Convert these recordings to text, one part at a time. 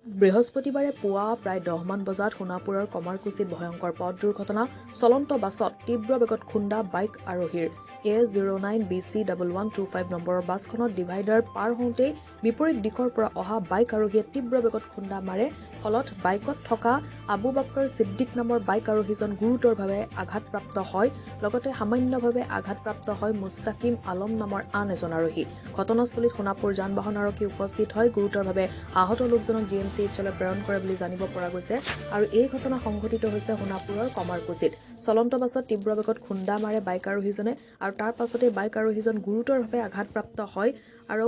বৃহস্পতিবাৰে পুৱা প্ৰায় 10 মান বজাত সোণাপুৰৰ কমাৰকুছিত ভয়ংকৰ পথ দুৰ্ঘটনা। চলন্ত বাছত তীব্ৰ বেগত খুন্দা বাইক আৰোহীৰ। A09BC1125 নম্বৰৰ বাছখনত ডিভাইডাৰ পাৰ হওঁতেই বিপৰীত দিশৰ পৰা অহা বাইক আৰোহীয়ে তীব্ৰ বেগত খুন্দা মাৰে। ফলত বাইকত থকা আবু বাক্কৰ ছিদ্দিক নামৰ বাইক আৰোহীজন গুৰুতৰভাৱে আঘাতপ্ৰাপ্ত হয়। লগতে সামান্যভাৱে আঘাতপ্ৰাপ্ত হয় মুস্তাকিম আলম নামৰ আন এজন আৰোহী। ঘটনাস্থলীত সোণাপুৰ যান-বাহন আৰক্ষী উপস্থিত হয়। গুৰুতৰভাৱে আহত লোকজনক GMCHলৈ প্ৰেৰণ কৰে বুলি জানিব পৰা গৈছে। আৰু এই ঘটনা সংঘটিত হৈছে সোণাপুৰৰ কমাৰকুছিত। চলন্ত বাছত তীব্ৰ বেগত খুন্দা মাৰে বাইক আৰোহীজনে আৰু তাৰ পাছতে বাইক আৰোহীজন গুৰুতৰভাৱে আঘাতপ্ৰাপ্ত হয়। আৰু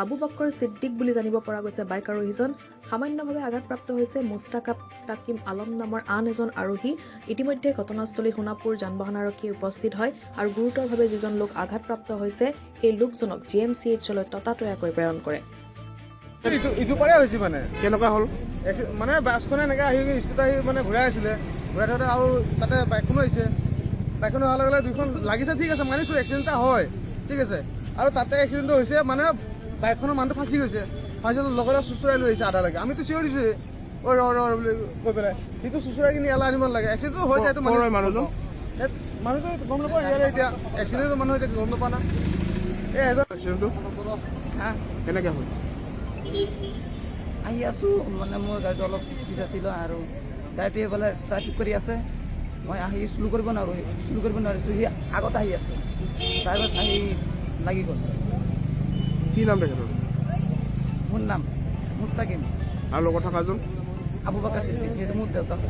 আবু বাক্কৰ ছিদ্দিক বুলি জানিব পৰা গৈছে বাইক আৰোহীজন। সামান্যভাৱে আঘাতপ্ৰাপ্ত হৈছে মুস্তাকিম আলম নামৰ আন এজন আৰোহী। ইতিমধ্যে ঘটনাস্থলীত সোণাপুৰ যান-বাহন আৰক্ষী উপস্থিত হয় আৰু গুৰুতৰভাৱে যিজন লোক আঘাতপ্ৰাপ্ত হৈছে সেই লোকজনক GMCHলৈ ততাতৈয়াকৈ প্ৰেৰণ কৰে। ইটো পাৰে হৈছে মানে কেনেকুৱা হ'ল মানে বাছখনে এনেকৈ আহি স্পীড আহি মানে ঘূৰাই আছিলে। ঘূৰাই থাকোঁতে আৰু তাতে বাইকখনো আহিছে। বাইকখন অহাৰ লগে লগে দুইখন লাগিছে, ঠিক আছে মানিছোঁ এক্সিডেণ্ট এটা হয়, ঠিক আছে। আৰু তাতে এক্সিডেণ্টটো হৈছে মানে বাইকখনৰ মানুহটো ফাঁচি গৈছে। ফাঁচি লগে লগে চুচুৰাই লৈ আহিছে আধালৈকে। আমিতো চিঞৰ দিছোঁ ৰ বুলি কৈ পেলাই, সিটো চুচুৰাই কিনি এলা আনিব নালাগে। এক্সিডেণ্টটো হৈ যায় মানুহজন গম নাপাওঁ ইয়াৰে এতিয়া এক্সিডেণ্টৰ মানুহ এতিয়া গম নাপা না এই এজন এক্সিডেণ্টটো কেনেকৈ হ'ল? আহি আছোঁ মানে মোৰ গাড়ীটো অলপ স্পীড আছিল আৰু গাড়ীটো এইফালে ট্ৰাফিক কৰি আছে। মই আহি শ্ল' কৰিব নোৱাৰিছোঁ। সি আগত আহি আছে, ড্ৰাইভাৰ আহি লাগি গ'ল। কি নাম তেখেতৰ? মোৰ নাম মুস্তাকিম আৰু লগত থকাজন আবু বাক্কৰ ছিদ্দিক, সেইটো মোৰ দেউতাক।